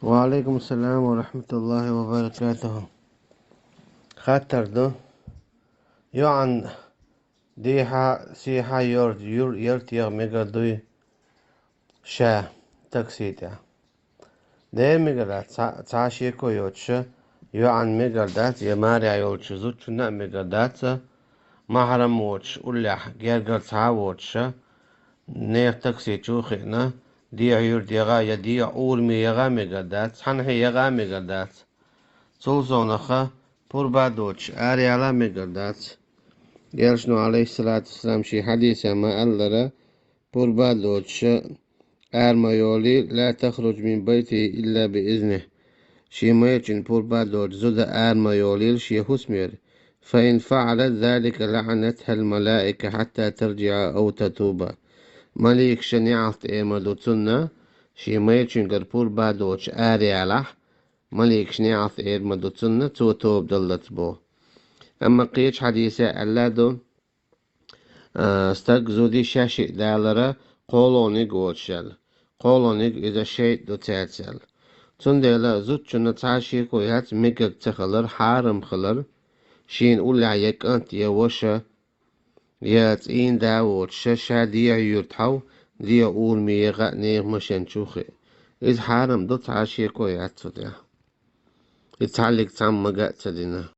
وعليكم السلام ورحمة الله وبركاته. خاطر دو يوعن ديها سيها يورت يغ ميغا دوي شا تكسيتا ده ميغا تاشي كو يوتش يوعن ميغا دات يماري يوتش زوتشنا ميغا دات محرم ووتش أولح جيرغر تا ووتش نير تكسي چوخينا دي يورت يغا يدي أول مي يغا ميغا دات حنحي يغا ميغا دات Solzonacha Purbadoch Ariala Megadat Yershno alayhi salatu wasalam shi hadith ma allara Purbadoch Armayoli la takhruj min bayti illa bi iznih shi maychin Purbadoch zuda Armayoli shi husmir فإن فعلت ذلك لعنتها الملائكة حتى ترجع أو تتوب ملك شنيعت إيمادوتنا شي ميتشن قربور بادوش آرياله ملك شنيعت إيمادوتنا تو توب دلت بو أما قيش حديثة ألادو استقزودي شاشي دالرا قولونيق وشل قولونيق إذا شيء دو تاتسل تندلا زوتشنا تعشي كويهات ميقق تخلر حارم خلر شين أولع يكانت يوشا ياتين داوت شاشا دي يرتحو دي أول ميغا نيغ مشان شوخي إذ حارم دوت عاشي كويهات فتح يتعلق تعم مقات تدينا